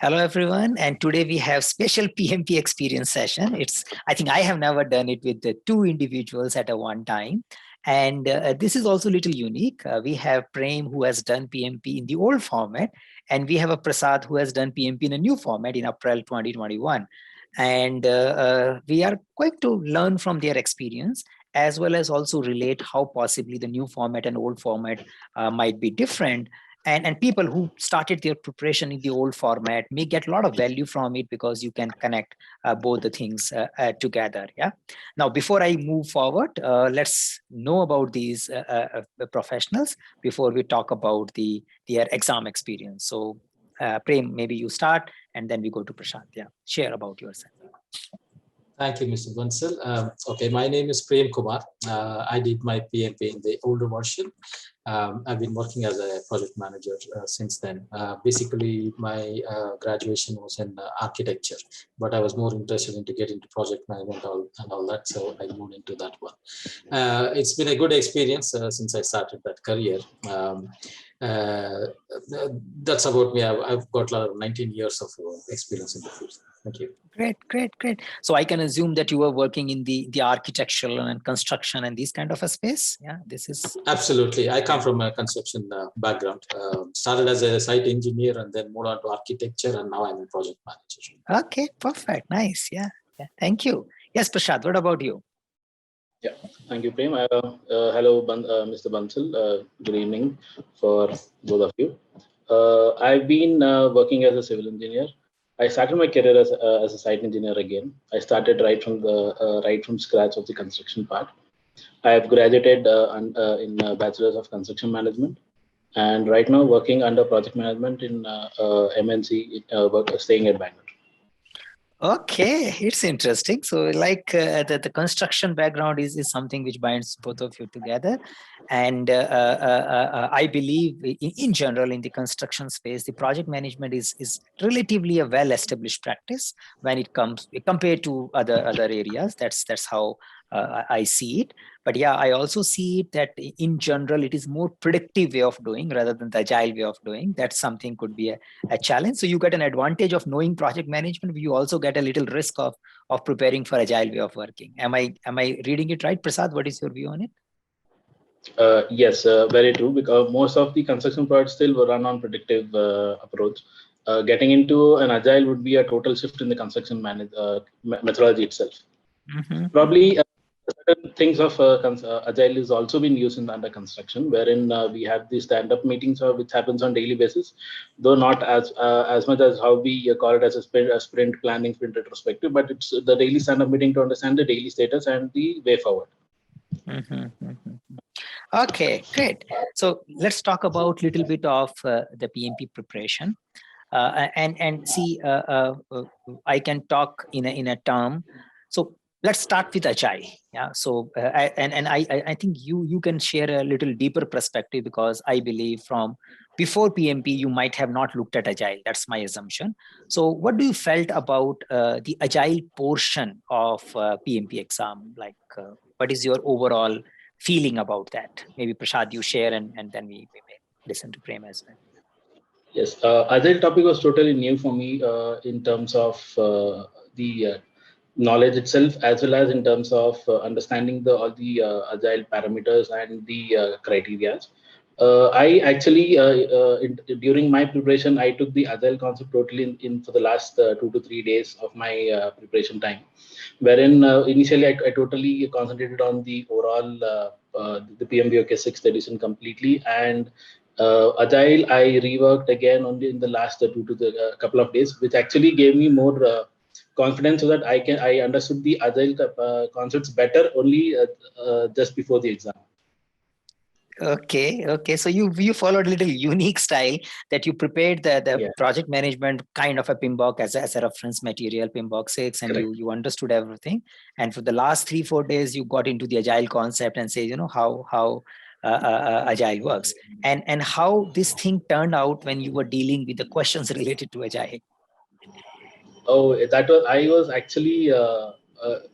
Hello, everyone. And today we have special PMP experience session. I think I have never done it with the two individuals at a one time. And this is also a little unique. We have Prem who has done PMP in the old format, and we have a Prasad who has done PMP in a new format in April 2021. And we are going to learn from their experience as well as also relate how possibly the new format and old format might be different, and people who started their preparation in the old format may get a lot of value from it because you can connect both the things together. Yeah. Now, before I move forward, let's know about these professionals before we talk about their exam experience. So, Prem, maybe you start and then we go to Prashant. Yeah, share about yourself. Thank you, Mr. Bansal. Okay, my name is Prem Kumar. I did my PMP in the older version. I've been working as a project manager since then. Basically, my graduation was in architecture, but I was more interested in to get into project management and all that, so I moved into that one. It's been a good experience since I started that career. That's about me. I've got 19 years of experience in the field. Thank you. Great. So I can assume that you were working in the architectural and construction and these kind of a space. Yeah, this is absolutely. I come from a construction background. Started as a site engineer and then moved on to architecture, and now I'm a project manager. Okay, perfect, nice. Yeah. Thank you. Yes, Prashad. What about you? Yeah, thank you, Prem. Hello, Mr. Bansal. Good evening for both of you. I've been working as a civil engineer. I started my career as a site engineer again. I started right from scratch of the construction part. I have graduated in Bachelor's of Construction Management, and right now working under project management in MNC, staying at Bangalore. Okay, it's interesting. So like the construction background is something which binds both of you together. And I believe in general in the construction space, the project management is relatively a well-established practice when it comes compared to other areas. That's how I see it. But yeah, I also see it that in general, it is more predictive way of doing rather than the agile way of doing. That's something could be a challenge. So you get an advantage of knowing project management, but you also get a little risk of preparing for agile way of working. Am I reading it right? Prasad, what is your view on it? Yes, very true, because most of the construction projects still will run on predictive approach. Getting into an agile would be a total shift in the construction methodology itself. Mm-hmm. Probably certain things of agile is also been used in under construction, wherein we have the stand-up meetings which happens on daily basis, though not as much as how we call it as a sprint planning, sprint retrospective, but it's the daily stand-up meeting to understand the daily status and the way forward. Mm-hmm. Okay, great. So let's talk about a little bit of the PMP preparation. And see, I can talk in a term. So let's start with agile. Yeah. So I think you can share a little deeper perspective, because I believe from before PMP you might have not looked at agile. That's my assumption. So what do you felt about the agile portion of PMP exam? Like, what is your overall feeling about that? Maybe Prashad, you share, and then we may listen to Prem as well. Yes, agile topic was totally new for me in terms of the knowledge itself, as well as in terms of understanding all the agile parameters and the criteria. I actually, during my preparation, I took the agile concept totally in for the last 2 to 3 days of my preparation time, wherein initially I totally concentrated on the overall the PMBOK 6th edition completely, and agile I reworked again only in the last 2 to the couple of days, which actually gave me more confidence, so that I understood the agile concepts better only just before the exam. Okay. So you followed a little unique style, that you prepared the project management kind of a PMBOK as a reference material, PMBOK 6, and you understood everything. And for the last 3-4 days, you got into the agile concept and say, how agile works, and how this thing turned out when you were dealing with the questions related to agile. Oh, that was I was actually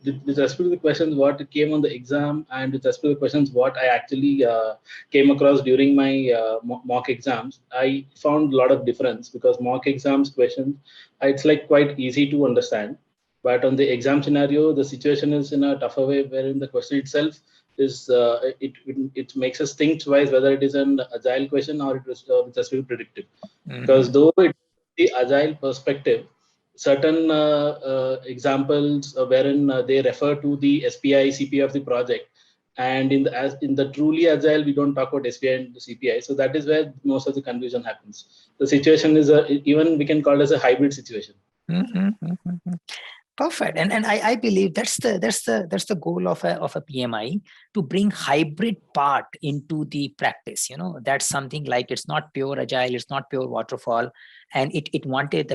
with respect to the questions what came on the exam, and with respect to the questions what I actually came across during my mock exams, I found a lot of difference, because mock exams questions, it's like quite easy to understand. But on the exam scenario, the situation is in a tougher way, wherein the question itself is it makes us think twice whether it is an agile question or it was with respect to predictive. Because though it's the agile perspective, certain examples wherein they refer to the SPI, CPI of the project, and in the truly agile, we don't talk about SPI and the CPI. So that is where most of the confusion happens. The situation is even we can call it as a hybrid situation. Perfect, and I believe that's the goal of a PMI, to bring hybrid part into the practice. That's something like, it's not pure agile, it's not pure waterfall, and the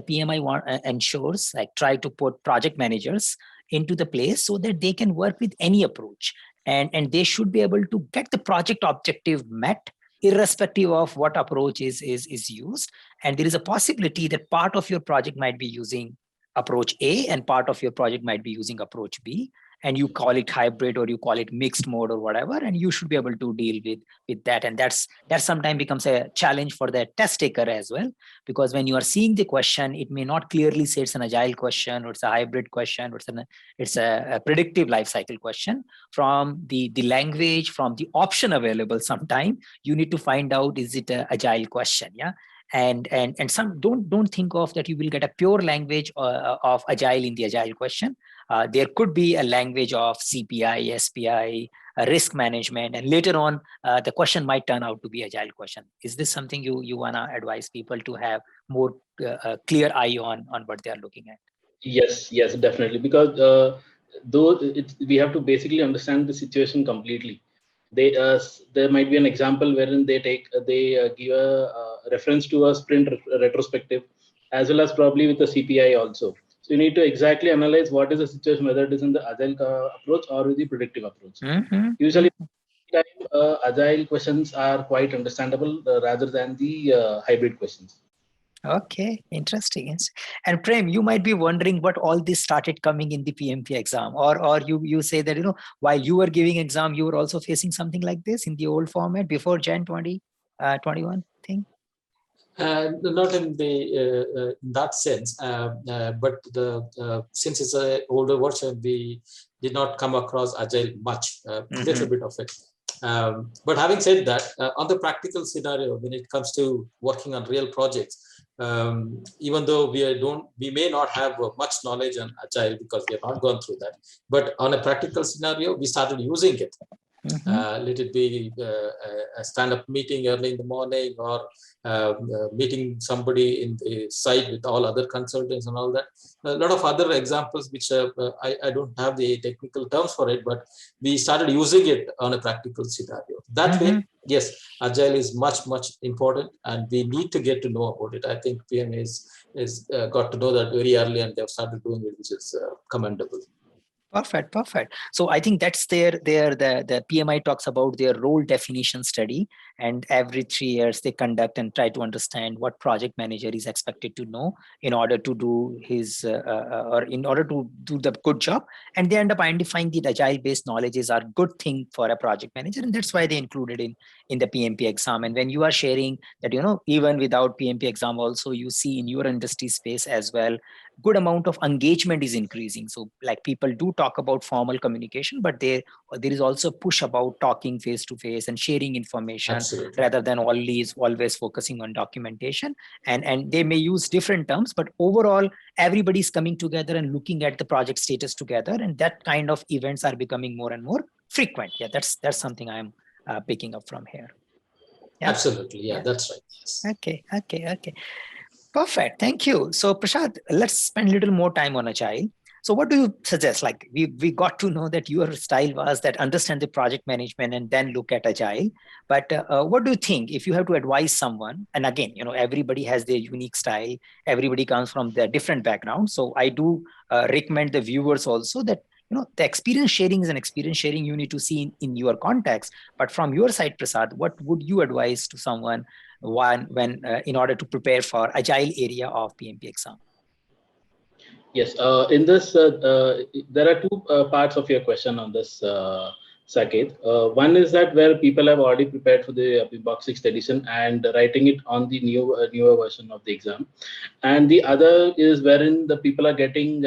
PMI ensures, like, try to put project managers into the place so that they can work with any approach, and they should be able to get the project objective met irrespective of what approach is used. And there is a possibility that part of your project might be using approach A and part of your project might be using approach B, and you call it hybrid or you call it mixed mode or whatever, and you should be able to deal with that. And that sometimes becomes a challenge for the test taker as well, because when you are seeing the question, it may not clearly say it's an agile question or it's a hybrid question or it's a predictive lifecycle question. From the language, from the option available, sometime you need to find out, is it an agile question? Yeah. And some don't think of that you will get a pure language of agile in the agile question. There could be a language of CPI, SPI, risk management, and later on the question might turn out to be agile question. Is this something you wanna advise people to have more clear eye on what they are looking at? Yes, definitely, because we have to basically understand the situation completely. There might be an example wherein they give a reference to a sprint retrospective, as well as probably with the CPI also. So you need to exactly analyze what is the situation, whether it is in the agile approach or with the predictive approach. Usually, agile questions are quite understandable rather than the hybrid questions. Okay, interesting. And Prem, you might be wondering what all this started coming in the PMP exam, or you say that while you were giving exam, you were also facing something like this in the old format before Jan 2021 thing. Not in in that sense, but since it's an older version, we did not come across agile much, little bit of it. But having said that, on the practical scenario, when it comes to working on real projects, even though we may not have much knowledge on agile because we have not gone through that, but on a practical scenario, we started using it. Let it be a stand-up meeting early in the morning, or meeting somebody in the site with all other consultants and all that. A lot of other examples which I don't have the technical terms for it, but we started using it on a practical scenario. That way, yes, agile is much important, and we need to get to know about it. I think PMA is got to know that very early, and they've started doing it, which is commendable. Perfect. So I think that's the PMI talks about their role definition study, and every 3 years they conduct and try to understand what project manager is expected to know in order to do his or in order to do the good job, and they end up identifying that agile based knowledges are good thing for a project manager, and that's why they included in the PMP exam. And when you are sharing that even without PMP exam also, you see in your industry space as well, good amount of engagement is increasing. So like people do talk about formal communication, but there is also a push about talking face to face and sharing information. Absolutely. Rather than always focusing on documentation. And they may use different terms, but overall everybody's coming together and looking at the project status together, and that kind of events are becoming more and more frequent. Yeah, that's something I'm picking up from here. Yeah. Absolutely. Yeah, that's right. Yes. Okay. Perfect. Thank you. So Prashad, let's spend a little more time on agile. So what do you suggest? Like we got to know that your style was that understand the project management and then look at agile. But what do you think if you have to advise someone? And again, everybody has their unique style. Everybody comes from their different backgrounds. So I do recommend the viewers also that the experience sharing is an experience sharing you need to see in your context. But from your side, Prasad, what would you advise to someone when in order to prepare for agile area of PMP exam? Yes. In this, there are two parts of your question on this, Saket. One is that where people have already prepared for the PMBOK 6th edition and writing it on the newer version of the exam, and the other is wherein the people are getting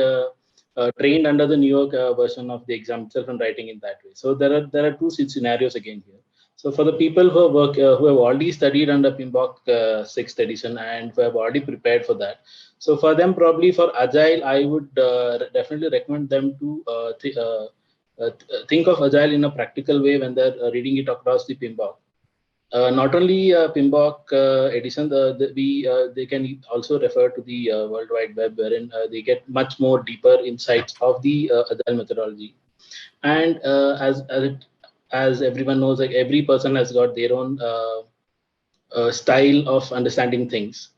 trained under the newer version of the exam itself and writing in that way. So there are two scenarios again here. So for the people who have already studied under PMBOK 6th edition and who have already prepared for that, so for them, probably for Agile, I would definitely recommend them to think of Agile in a practical way when they're reading it across the PMBOK. Not only PMBOK edition, they can also refer to the World Wide Web, wherein they get much more deeper insights of the Agile methodology. And as everyone knows, like every person has got their own style of understanding things.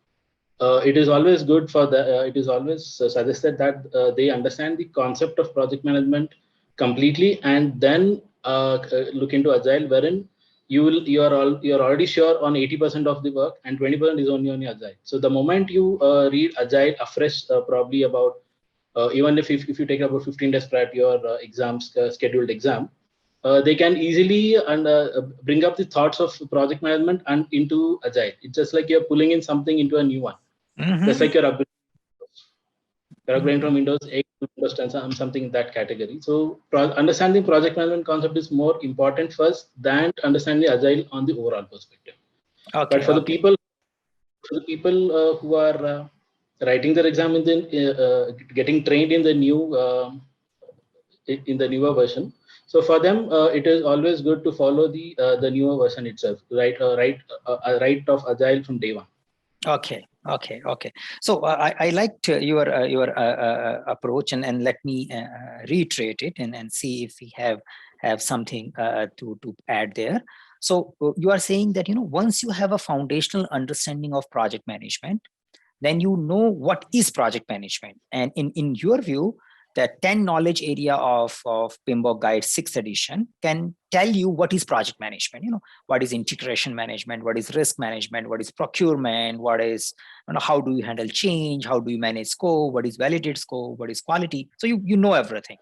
It is always good for it is always suggested that they understand the concept of project management completely and then look into Agile, wherein you're already sure on 80% of the work and 20% is only on your Agile. So the moment you read Agile afresh, probably about even if you take about 15 days prior to your scheduled exam, they can easily bring up the thoughts of project management and into Agile. It's just like you're pulling in something into a new one. Just like you're upgrading from Windows 8 to Windows 10, something in that category. So understanding project management concept is more important first than understanding Agile on the overall perspective. Okay, but for the people who are writing their exam in the getting trained in the newer version, so for them it is always good to follow the newer version itself, right of Agile from day one. Okay. So I liked your approach, and let me reiterate it and see if we have something to add there. So you are saying that once you have a foundational understanding of project management, then you know what is project management, and in your view, the 10 knowledge area of PMBOK Guide 6th edition can tell you what is project management. What is integration management, what is risk management, what is procurement, what is, how do you handle change, how do you manage scope, what is validated scope, what is quality. So you know everything.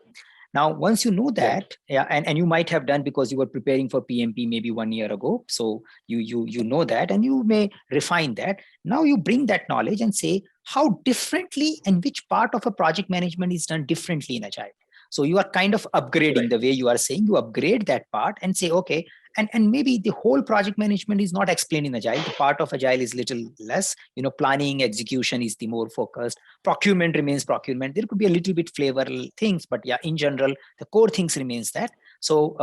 Now, once you know that, and you might have done because you were preparing for PMP maybe 1 year ago. So you know that, and you may refine that. Now you bring that knowledge and say how differently and which part of a project management is done differently in Agile. So you are kind of upgrading the way you are saying, you upgrade that part and say, okay, and maybe the whole project management is not explained in Agile. The part of Agile is little less, planning, execution is the more focused. Procurement remains procurement. There could be a little bit flavor things, but yeah, in general, the core things remains that. So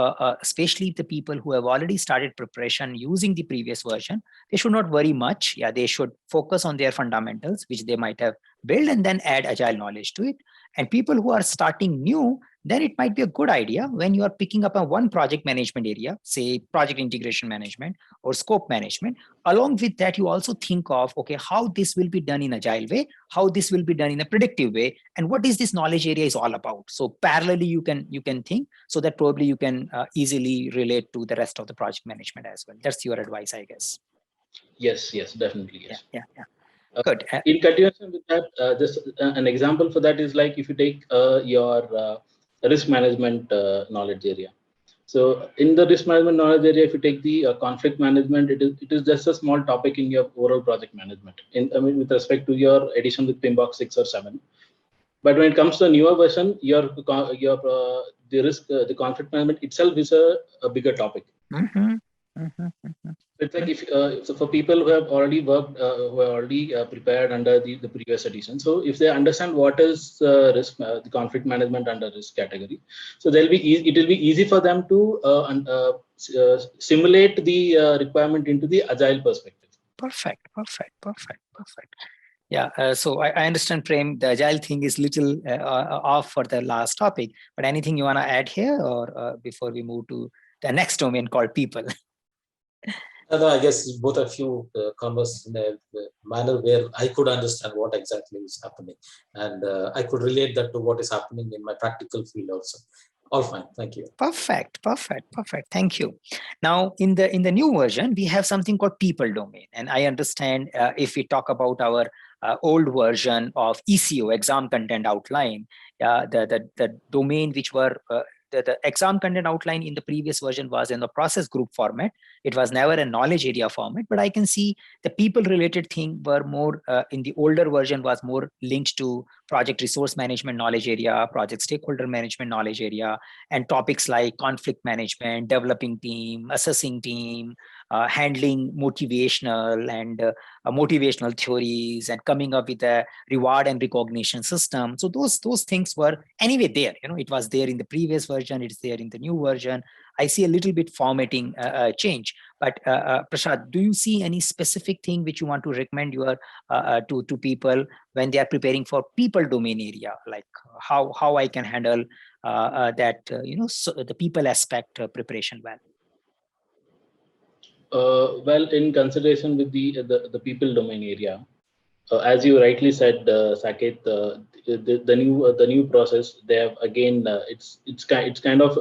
especially the people who have already started preparation using the previous version, they should not worry much. Yeah, they should focus on their fundamentals, which they might have built, and then add Agile knowledge to it. And people who are starting new, then it might be a good idea when you are picking up a one project management area, say project integration management or scope management. Along with that, you also think of, okay, how this will be done in Agile way, how this will be done in a predictive way, and what is this knowledge area is all about. So parallelly, you can think, so that probably you can easily relate to the rest of the project management as well. That's your advice, I guess. Yes, definitely, yes. Yeah. Good. In continuation with that, just an example for that is like if you take your risk management knowledge area. So in the risk management knowledge area, if you take the conflict management, it is just a small topic in your overall project management. With respect to your edition with PMBOK 6 or 7. But when it comes to a newer version, the risk, the conflict management itself is a bigger topic. It's like so for people who have already worked, who are already prepared under the previous edition. So if they understand what is risk, the conflict management under risk category, so it will be easy for them to simulate the requirement into the Agile perspective. Perfect. Yeah, so I understand, Prem, the Agile thing is little off for the last topic, but anything you want to add here or before we move to the next domain called people? No, I guess both of you converse in a manner where I could understand what exactly is happening, and I could relate that to what is happening in my practical field also. All fine, thank you. Perfect. Thank you. Now, in the new version, we have something called people domain, and I understand if we talk about our old version of ECO, exam content outline. The domain which were the exam content outline in the previous version was in the process group format. It was never a knowledge area format, but I can see the people related thing were more in the older version was more linked to project resource management knowledge area, project stakeholder management knowledge area, and topics like conflict management, developing team, assessing team, handling motivational and motivational theories, and coming up with a reward and recognition system. So those things were anyway there. It was there in the previous version. It's there in the new version. I see a little bit formatting change. But Prashad, do you see any specific thing which you want to recommend to people when they are preparing for people domain area, like how I can handle that so the people aspect preparation well? Well, in consideration with the people domain area, as you rightly said, Saket, the new process, they have again it's kind of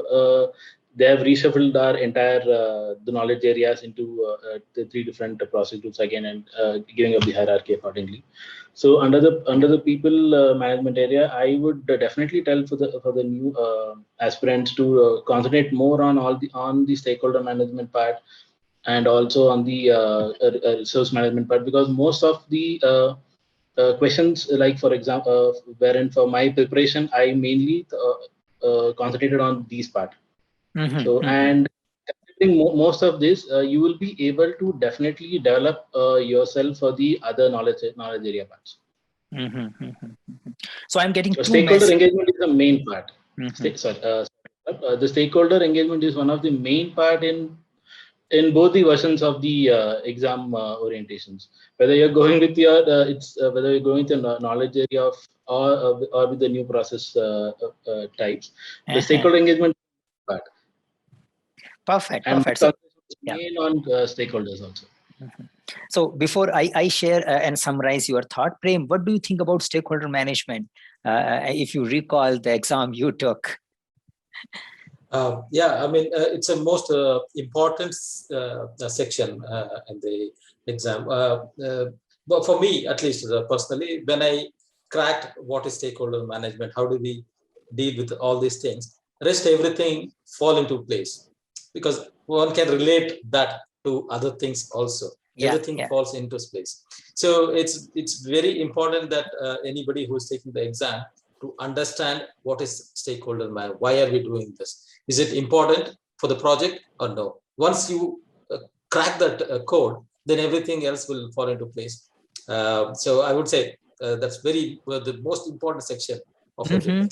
they have reshuffled our entire the knowledge areas into the 3 different process groups again, and giving up the hierarchy accordingly. So under the people management area, I would definitely tell for the new aspirants to concentrate more on the stakeholder management part, and also on the resource management part, because most of the questions, like for example, wherein for my preparation, I mainly concentrated on these part. So, and most of this, you will be able to definitely develop yourself for the other knowledge area parts. So I'm getting stakeholder engagement is the main part. The stakeholder engagement is one of the main part in both the versions of the exam orientations. Whether you're going with your whether you're going with the knowledge area of or with the new process types, the stakeholder engagement part. Perfect. And So, main on stakeholders also. So before I share and summarize your thought, Prem, what do you think about stakeholder management? If you recall the exam you took. Yeah, I mean, it's a most important section in the exam. But for me, at least personally, when I cracked what is stakeholder management, how do we deal with all these things, rest everything fall into place, because one can relate that to other things also. Everything falls into place. So it's very important that anybody who is taking the exam to understand what is stakeholder management. Why are we doing this? Is it important for the project or no? Once you crack that code, then everything else will fall into place. So I would say that's the most important section of everything.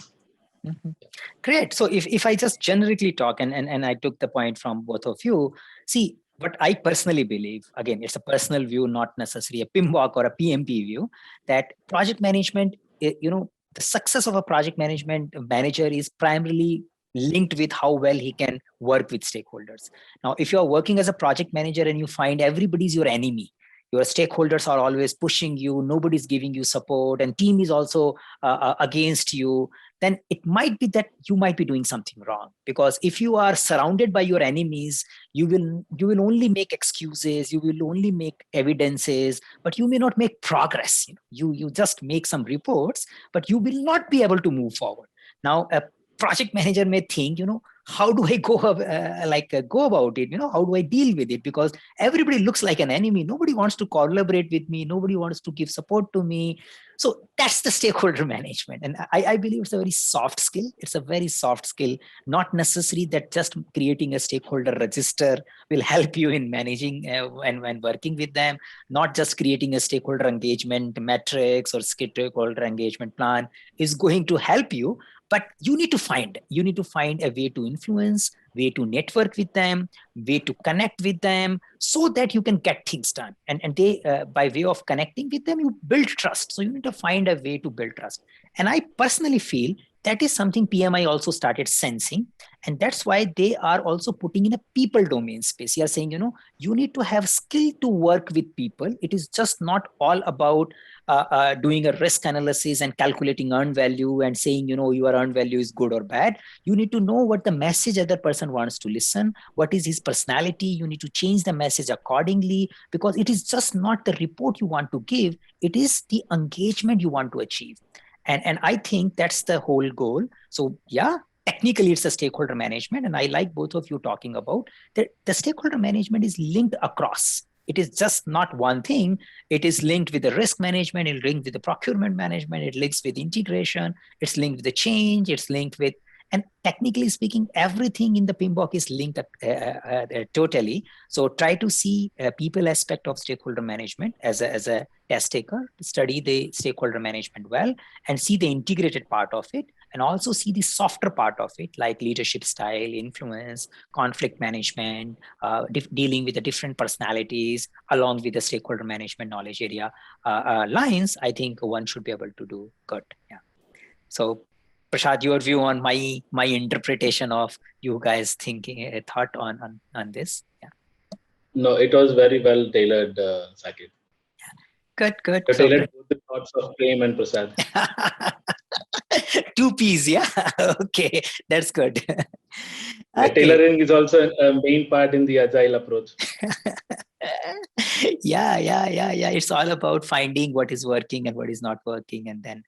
Great. So if I just generically talk, and I took the point from both of you, see, what I personally believe, again, it's a personal view, not necessarily a PMBOK or a PMP view, that project management, the success of a project management manager is primarily linked with how well he can work with stakeholders. Now, if you're working as a project manager and you find everybody's your enemy, your stakeholders are always pushing you, nobody's giving you support, and team is also against you, then it might be that you might be doing something wrong. Because if you are surrounded by your enemies, you will only make excuses, you will only make evidences, but you may not make progress. You just make some reports, but you will not be able to move forward. Now, a project manager may think, how do I go about it? How do I deal with it? Because everybody looks like an enemy. Nobody wants to collaborate with me. Nobody wants to give support to me. So that's the stakeholder management. And I believe it's a very soft skill. It's a very soft skill, not necessary that just creating a stakeholder register will help you in managing and when working with them, not just creating a stakeholder engagement metrics or stakeholder engagement plan is going to help you. But you need to find a way to influence, way to network with them, way to connect with them, so that you can get things done. And they, by way of connecting with them, you build trust. So you need to find a way to build trust. And I personally feel that is something PMI also started sensing. And that's why they are also putting in a people domain space. You are saying, you need to have skill to work with people. It is just not all about doing a risk analysis and calculating earned value and saying, your earned value is good or bad. You need to know what the message other person wants to listen. What is his personality? You need to change the message accordingly, because it is just not the report you want to give. It is the engagement you want to achieve. And I think that's the whole goal. So yeah, technically it's a stakeholder management. And I like both of you talking about that the stakeholder management is linked across. It is just not one thing. It is linked with the risk management. It's linked with the procurement management. It links with integration. It's linked with the change. It's linked with, and technically speaking, everything in the PMBOK is linked totally. So try to see people aspect of stakeholder management as a test taker, study the stakeholder management well, and see the integrated part of it, and also see the softer part of it, like leadership style, influence, conflict management, dealing with the different personalities, along with the stakeholder management knowledge area lines. I think one should be able to do good. Yeah. So Prashad, your view on my interpretation of you guys thinking a thought on this? Yeah. No, it was very well tailored, Saket. Good. You tailored both the thoughts of Prem and Prasad. 2 P's, yeah. Okay, that's good. Okay. Tailoring is also a main part in the agile approach. Yeah. It's all about finding what is working and what is not working, and then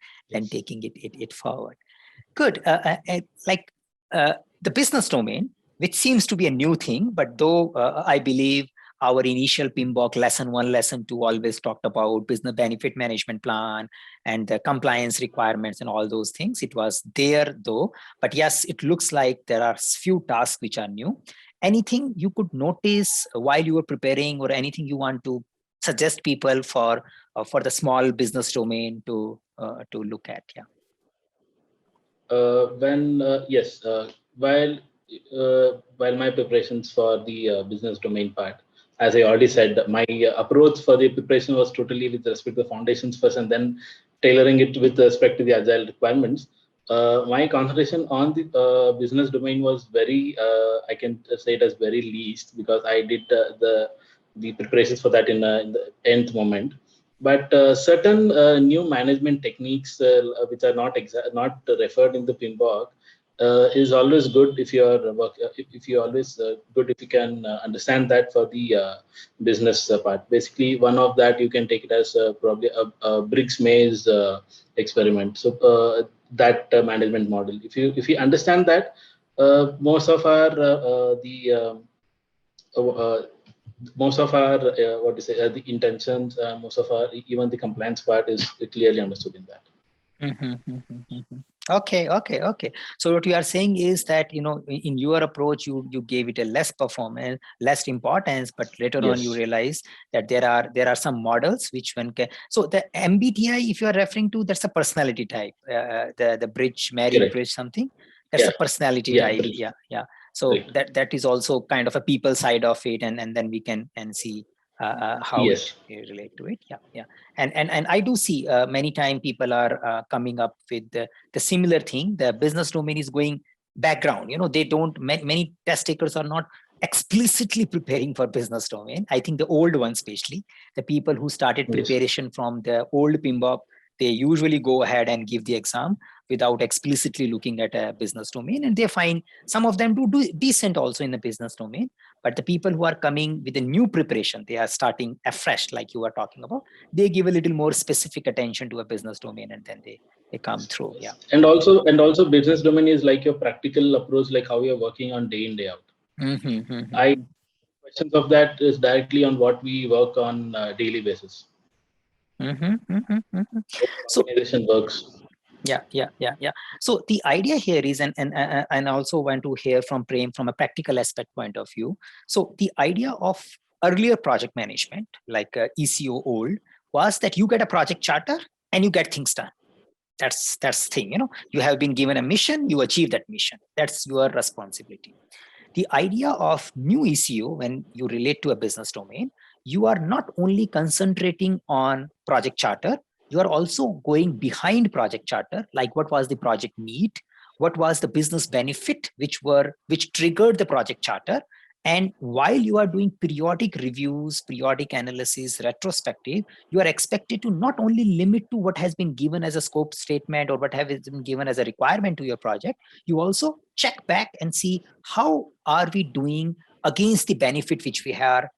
taking it forward. Good. The business domain, which seems to be a new thing, but though I believe our initial PMBOK lesson 1, lesson 2 always talked about business benefit management plan and the compliance requirements and all those things. It was there though, but yes, it looks like there are few tasks which are new. Anything you could notice while you were preparing, or anything you want to suggest people for the small business domain to look at? Yeah. While my preparations for the business domain part, as I already said, my approach for the preparation was totally with respect to the foundations first, and then tailoring it with respect to the agile requirements. My concentration on the business domain was very, I can say it as very least, because I did the preparations for that in the nth moment. But certain new management techniques which are not referred in the PMBOK is always good if you are if you can understand that for the business part. Basically, one of that you can take it as probably a Briggs Maze experiment. So that management model. If you understand that, most of our the intentions, most of our, even the compliance part is clearly understood in that. Okay. So what you are saying is that, in your approach, you gave it a less performance, less importance, but later on you realize that there are some models which one can. So the MBTI, if you are referring to, that's a personality type. The Bridge, Bridge something. That's a personality type. Bridge. Yeah. So that is also kind of a people side of it, and then we can see how it relate to it. Yeah. And I do see many times people are coming up with the similar thing. The business domain is going background. They don't, many test takers are not explicitly preparing for business domain. I think the old ones, especially the people who started preparation from the old PMBOK, they usually go ahead and give the exam without explicitly looking at a business domain, and they find some of them do decent also in the business domain. But the people who are coming with a new preparation, they are starting afresh, like you were talking about, they give a little more specific attention to a business domain, and then they come through. Yeah. And also business domain is like your practical approach, like how you're working on day in, day out. Questions of that is directly on what we work on daily basis. So organization works. Yeah. So the idea here is, and I also want to hear from Prem from a practical aspect point of view. So the idea of earlier project management, like ECO old, was that you get a project charter and you get things done. That's the thing. You have been given a mission, you achieve that mission. That's your responsibility. The idea of new ECO, when you relate to a business domain, you are not only concentrating on project charter, you are also going behind project charter, like what was the project need, what was the business benefit which triggered the project charter. And while you are doing periodic reviews, periodic analysis, retrospective, you are expected to not only limit to what has been given as a scope statement or what has been given as a requirement to your project, you also check back and see how are we doing against the benefit which we have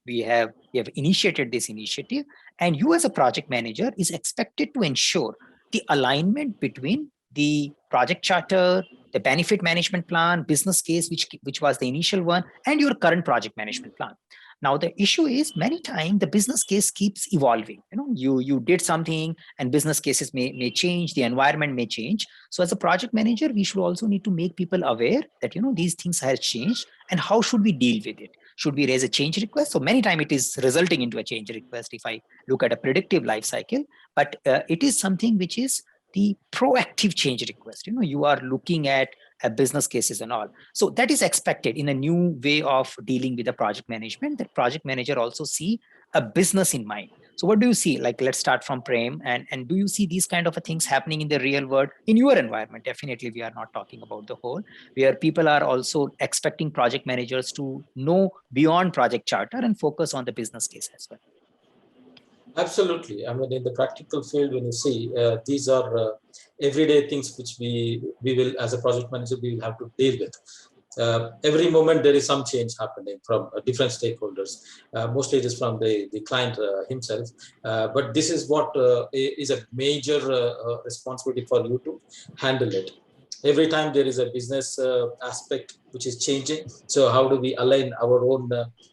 initiated this initiative. And you as a project manager is expected to ensure the alignment between the project charter, the benefit management plan, business case, which was the initial one, and your current project management plan. Now, the issue is many times the business case keeps evolving. You did something and business cases may change, the environment may change. So as a project manager, we should also need to make people aware that, these things have changed and how should we deal with it? Should we raise a change request? So many times it is resulting into a change request if I look at a predictive life cycle, but it is something which is the proactive change request. You are looking at business cases and all. So that is expected in a new way of dealing with the project management, that project manager also see a business in mind. So what do you see? Like, let's start from Prem. And do you see these kind of things happening in the real world in your environment? Definitely, we are not talking about the whole, where people are also expecting project managers to know beyond project charter and focus on the business case as well. Absolutely. I mean, in the practical field, when you see these are everyday things which we will, as a project manager, we will have to deal with. Every moment there is some change happening from different stakeholders. Mostly it is from the client himself. But this is what is a major responsibility for you to handle it. Every time there is a business aspect which is changing. So how do we align our own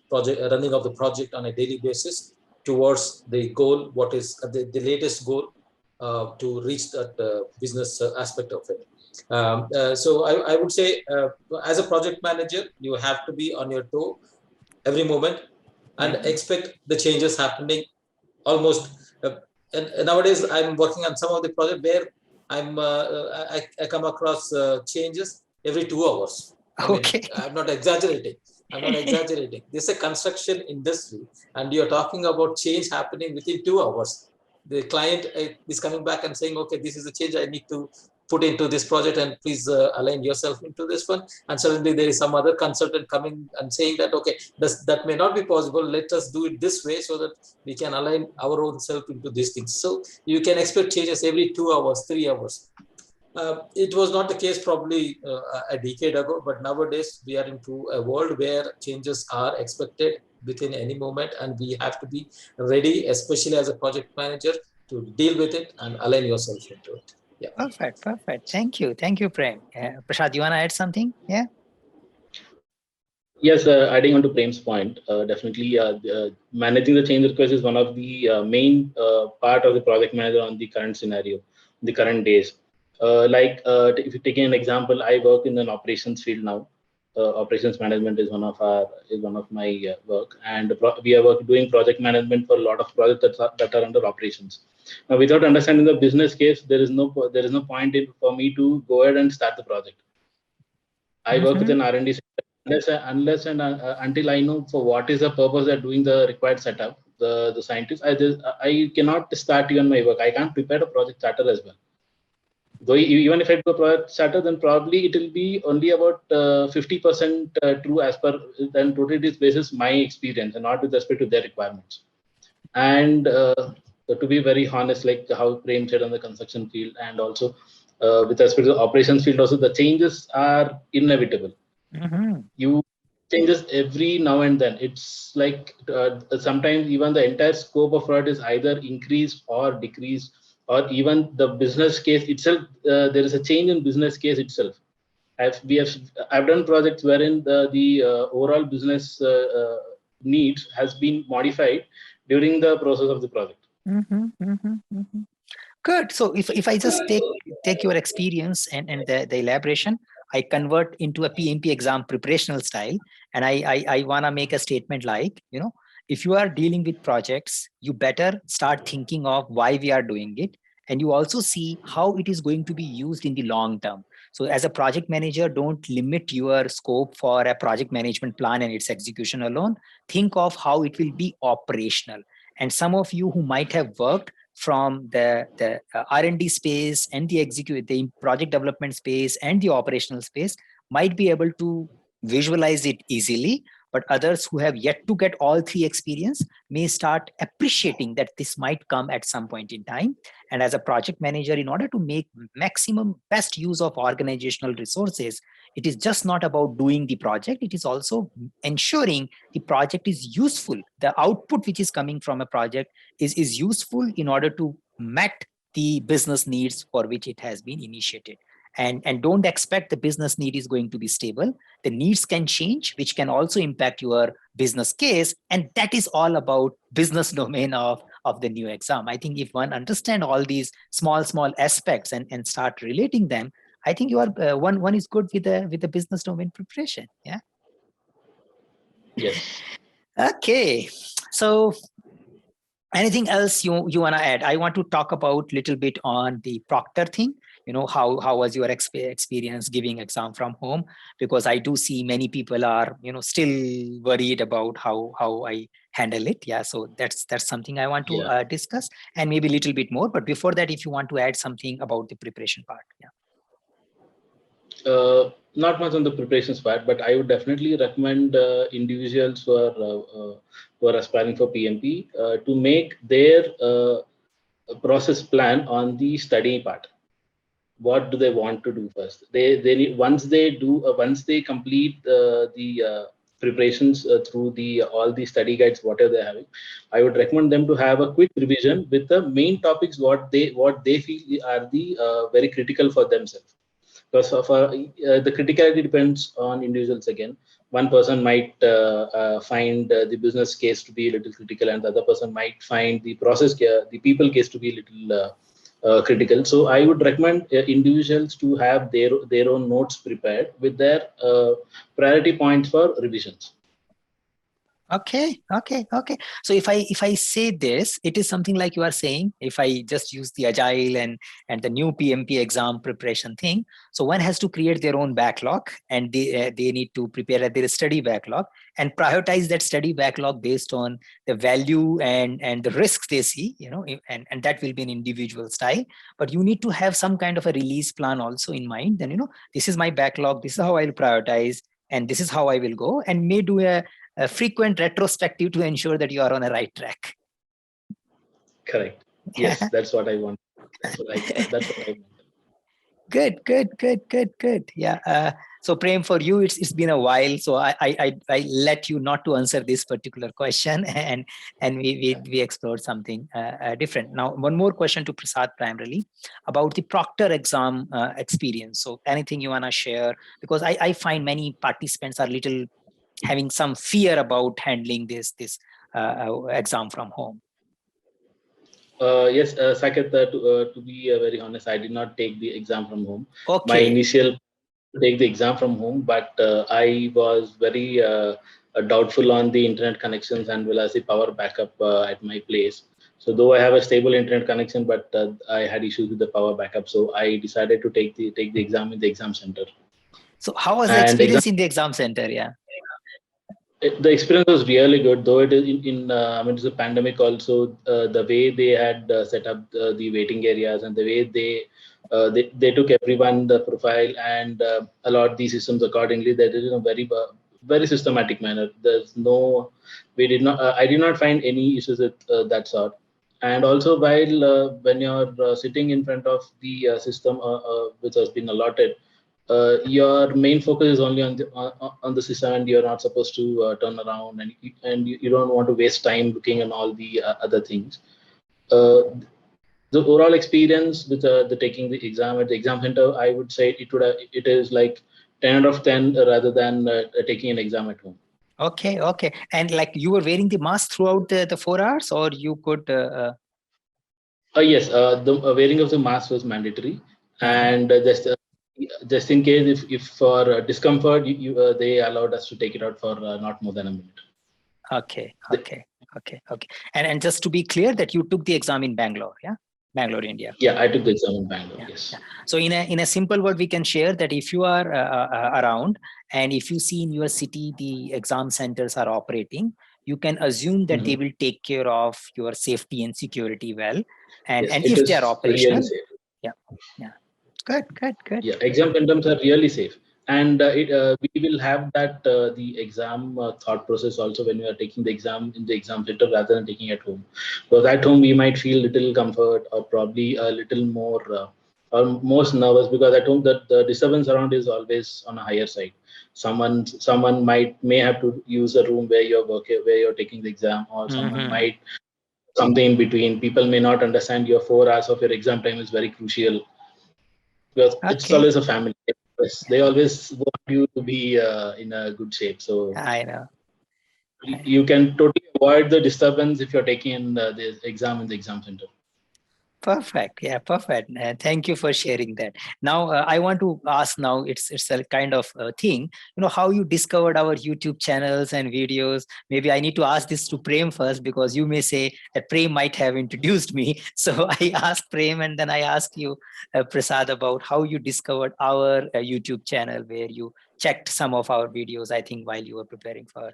project running of the project on a daily basis towards the goal, what is the latest goal to reach that business aspect of it. So I would say, as a project manager, you have to be on your toe every moment and expect the changes happening almost. And nowadays, I'm working on some of the project where I come across changes every 2 hours. Okay. I'm not exaggerating. This is a construction industry, and you're talking about change happening within 2 hours. The client is coming back and saying, okay, this is a change I need to put into this project, and please align yourself into this one. And suddenly there is some other consultant coming and saying that, okay, that may not be possible. Let us do it this way so that we can align our own self into these things. So you can expect changes every 2 hours, 3 hours. It was not the case probably a decade ago, but nowadays we are into a world where changes are expected within any moment, and we have to be ready, especially as a project manager, to deal with it and align yourself into it. Yeah. Perfect. Thank you, Prem. Prashad, you want to add something? Yeah. Yes, adding on to Prem's point, definitely managing the change request is one of the main part of the project manager on the current scenario, the current days. If you take an example, I work in an operations field now. Operations management is one of my work, and we are doing project management for a lot of projects that are under operations. Now, without understanding the business case, there is no point for me to go ahead and start the project. I work with an R&D sector. Unless and until I know for what is the purpose of doing the required setup, the scientists, I cannot start even my work. I can't prepare a project charter as well. Though even if I do a project charter, then probably it will be only about 50% true as per then totally basis my experience and not with respect to their requirements. And to be very honest, like how Prem said on the construction field, and also with respect to the operations field, also the changes are inevitable. You changes every now and then. It's like sometimes even the entire scope of project is either increased or decreased, or even the business case itself, there is a change in business case itself. I've done projects wherein the overall business needs has been modified during the process of the project. Good. So if I just take your experience and the elaboration, I convert into a PMP exam preparational style, and I want to make a statement like, if you are dealing with projects, you better start thinking of why we are doing it. And you also see how it is going to be used in the long term. So as a project manager, don't limit your scope for a project management plan and its execution alone. Think of how it will be operational. And some of you who might have worked from the R&D space and the project development space and the operational space might be able to visualize it easily, but others who have yet to get all three experience may start appreciating that this might come at some point in time. And as a project manager, in order to make maximum best use of organizational resources, it is just not about doing the project, it is also ensuring the project is useful. The output which is coming from a project is useful in order to meet the business needs for which it has been initiated. And don't expect the business need is going to be stable. The needs can change, which can also impact your business case. And that is all about business domain of the new exam. I think if one understand all these small aspects and start relating them, I think you are one is good with the business domain preparation. Yeah. Yes. Okay. So anything else you want to add? I want to talk about little bit on the proctor thing. How was your experience giving exam from home? Because I do see many people are still worried about how I handle it. Yeah, so that's something I want to discuss, and maybe a little bit more. But before that, if you want to add something about the preparation part. Not much on the preparations part, but I would definitely recommend individuals who are aspiring for PMP to make their process plan on the study part. What do they want to do first? They need, once they complete the preparations through all the study guides, whatever they're having, I would recommend them to have a quick revision with the main topics what they feel are the very critical for themselves. Because of the criticality depends on individuals again. One person might find the business case to be a little critical, and the other person might find the the people case to be a little critical. So I would recommend individuals to have their own notes prepared with their priority points for revisions. Okay. So if I say this, it is something like you are saying, if I just use the agile and the new PMP exam preparation thing, so one has to create their own backlog, and they need to prepare their study backlog and prioritize that study backlog based on the value and the risks they see, and that will be an individual style. But you need to have some kind of a release plan also in mind. Then this is my backlog, this is how I'll prioritize, and this is how I will go, and may do a frequent retrospective to ensure that you are on a right track. Correct. Yes, that's what I want. That's what I want. Good. Yeah. So Prem, for you, it's been a while. So I let you not to answer this particular question, and we explored something different. Now, one more question to Prasad primarily about the proctor exam experience. So anything you want to share? Because I find many participants are little having some fear about handling this exam from home. Yes, Saket, to be very honest, I did not take the exam from home. Okay. My initial take the exam from home, but I was very doubtful on the internet connections and well as the power backup at my place. So though I have a stable internet connection, but I had issues with the power backup. So I decided to take the exam in the exam center. So how was the experience in the exam center? Yeah. The experience was really good, though it is it's a pandemic also. The way they had set up the waiting areas and the way they took everyone the profile and allowed these systems accordingly. That is in a very systematic manner. I did not find any issues with that sort. And also while when you're sitting in front of the system which has been allotted, your main focus is only on the system, and you're not supposed to turn around, and you don't want to waste time looking at all the other things. The overall experience with the taking the exam at the exam center, I would say it is like 10 out of 10 rather than taking an exam at home. Okay. And like you were wearing the mask throughout the 4 hours, or you could? Yes, the wearing of the mask was mandatory, and just in case if for discomfort, they allowed us to take it out for not more than a minute. Okay. And just to be clear, that you took the exam in Bangalore, yeah? Bangalore, India. Yeah, I took the exam in Bangalore. Yes. Yeah. So in a simple word, we can share that if you are around and if you see in your city the exam centers are operating, you can assume that they will take care of your safety and security well. And Yes, and it if they is are really operational, safe. yeah, good. Yeah, exam symptoms are really safe, and we will have that the exam thought process also when we are taking the exam in the exam center rather than taking at home. Because at home we might feel little comfort or probably a little more or most nervous, because at home the disturbance around is always on a higher side. Someone may have to use a room where you're working, where you're taking the exam, or someone Mm-hmm. might something in between. People may not understand your 4 hours of your exam time is very crucial, because it's Okay, always a family. They always want you to be in a good shape. So I know. you can totally avoid the disturbance if you're taking in the exam in the exam center. Perfect. Yeah, perfect. Thank you for sharing that. Now, I want to ask. Now, it's a kind of thing. How you discovered our YouTube channels and videos. Maybe I need to ask this to Prem first, because you may say that Prem might have introduced me. So I asked Prem, and then I asked you, Prasad, about how you discovered our YouTube channel, where you checked some of our videos. I think while you were preparing for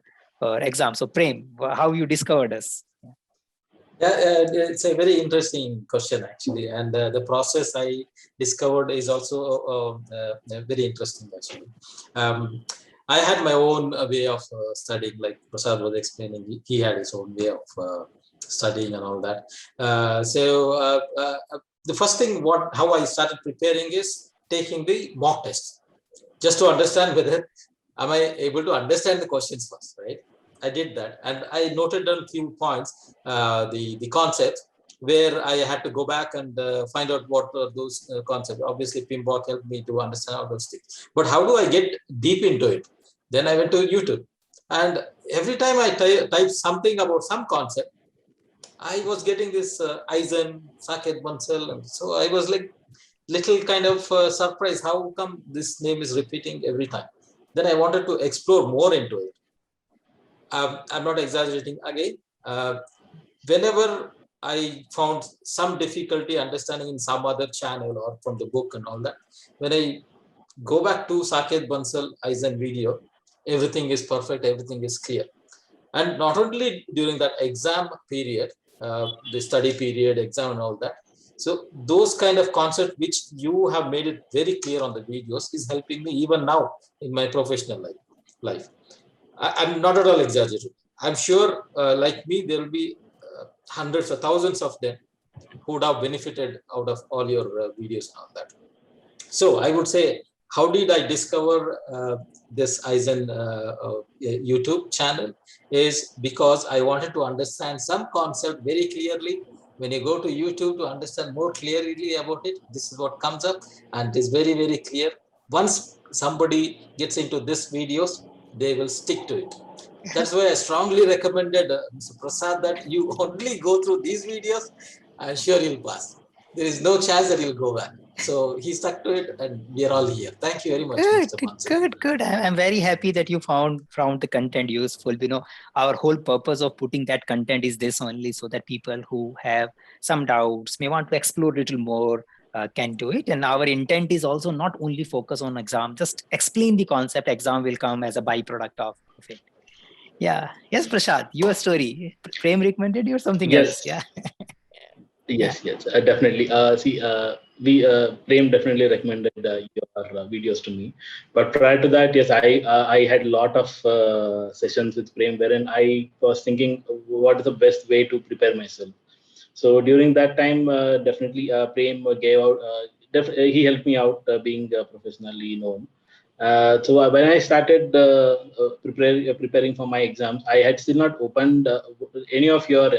exam. So Prem, how you discovered us? Yeah, it's a very interesting question actually, and the process I discovered is also very interesting actually. I had my own way of studying, like Prasad was explaining. He had his own way of studying and all that. The first thing how I started preparing is taking the mock test, just to understand whether am I able to understand the questions first, right? I did that, and I noted down a few points, the concepts where I had to go back and find out what are those concepts. Obviously, PMBOK helped me to understand all those things. But how do I get deep into it? Then I went to YouTube, and every time I type something about some concept, I was getting this Eisen, Saket Bansal, and so I was like little kind of surprised. How come this name is repeating every time? Then I wanted to explore more into it. I'm not exaggerating again. Whenever I found some difficulty understanding in some other channel or from the book and all that, when I go back to Saket Bansal Eisen video, everything is perfect, everything is clear. And not only during that exam period, the study period, exam and all that. So those kind of concepts which you have made it very clear on the videos is helping me even now in my professional life. I'm not at all exaggerating. I'm sure, like me, there will be hundreds or thousands of them who would have benefited out of all your videos and all that. So I would say, how did I discover this Eisen YouTube channel? Is because I wanted to understand some concept very clearly. When you go to YouTube to understand more clearly about it, this is what comes up, and it is very, very clear. Once somebody gets into this videos, they will stick to it. That's why I strongly recommended Mr. Prasad that you only go through these videos. I'm sure you'll pass. There is no chance that you'll go back. So he stuck to it, and we are all here. Thank you very much, Mr. Bansal. Good. I'm very happy that you found the content useful. Our whole purpose of putting that content is this only, so that people who have some doubts, may want to explore a little more, can do it. And our intent is also not only focus on exam, just explain the concept. Exam will come as a byproduct of it. Yeah. Yes, Prashad, your story. Prem recommended you or something else? Yes. Yeah. Yes, definitely. We Prem definitely recommended your videos to me. But prior to that, yes, I had a lot of sessions with Prem wherein I was thinking, what is the best way to prepare myself. So during that time, definitely Prem gave out. He helped me out being professionally known. So when I started preparing for my exams, I had still not opened any of your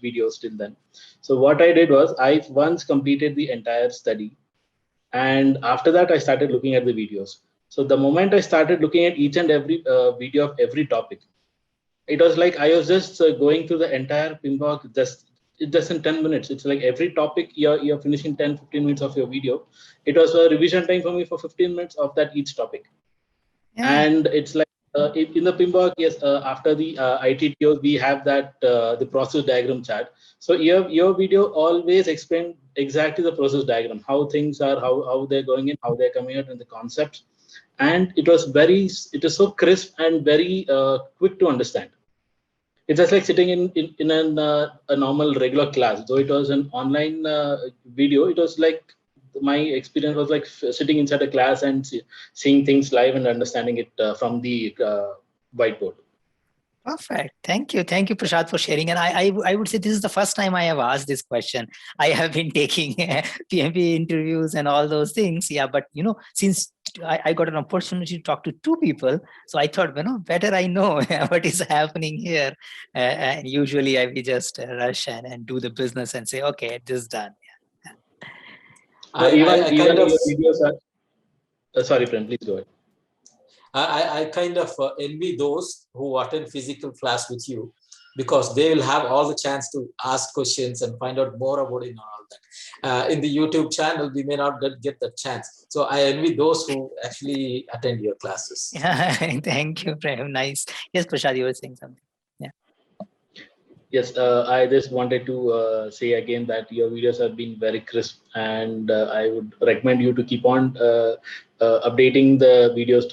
videos till then. So what I did was I once completed the entire study, and after that I started looking at the videos. So the moment I started looking at each and every video of every topic, it was like I was just going through the entire PMBOK just in 10 minutes. It's like every topic you're finishing 10-15 minutes of your video. It was a revision time for me for 15 minutes of that each topic. Yeah. And it's like in the PMBOK, yes, after the ITTOs, we have that the process diagram chart. So your video always explain exactly the process diagram, how things are, how they're going in, how they're coming out, and the concepts. And it was so crisp and very quick to understand. it's just like sitting in a normal regular class. Though it was an online video, it was like my experience was like sitting inside a class and seeing things live and understanding it from the whiteboard. Perfect. Thank you, Prashad, for sharing. And I would say this is the first time I have asked this question. I have been taking PMP interviews and all those things. Yeah, but since I got an opportunity to talk to two people, so I thought, better I know what is happening here. And usually I will just rush and do the business and say, okay, this is done. Even your videos are. Sorry, friend, please go ahead. I kind of envy those who attend physical class with you, because they will have all the chance to ask questions and find out more about it and all that. In the YouTube channel, we may not get the chance. So I envy those who actually attend your classes. Thank you, Prem. Nice. Yes, Prashad, you were saying something. Yes, I just wanted to say again that your videos have been very crisp, and I would recommend you to keep on updating the videos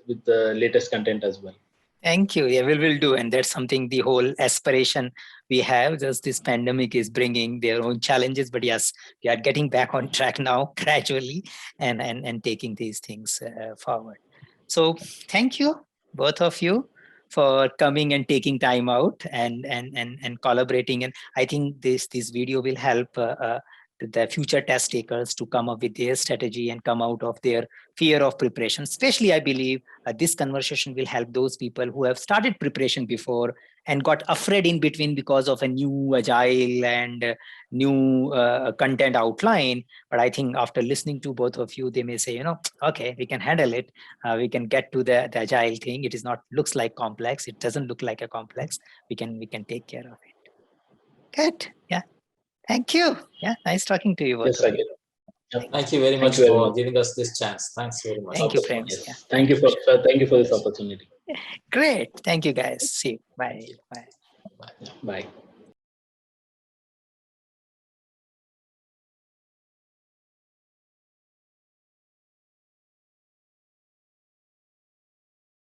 with the latest content as well. Thank you. Yeah, we'll do. And that's something, the whole aspiration we have. Just this pandemic is bringing their own challenges. But yes, we are getting back on track now gradually and taking these things forward. So thank you, both of you, for coming and taking time out and collaborating. And I think this video will help the future test takers to come up with their strategy and come out of their fear of preparation. Especially, I believe this conversation will help those people who have started preparation before and got afraid in between because of a new agile and new content outline. But I think after listening to both of you, they may say, okay, we can handle it. We can get to the agile thing. It is not looks like complex. It doesn't look like a complex. We can take care of it. Good. Yeah. Thank you. Yeah. Nice talking to you both. Yes, I get it. Thank you very much for giving us this chance. Thanks very much. Thank you, Prem. Yes. Yeah. Thank you for this opportunity. Great. Thank you, guys. See you. Bye. Bye. Bye.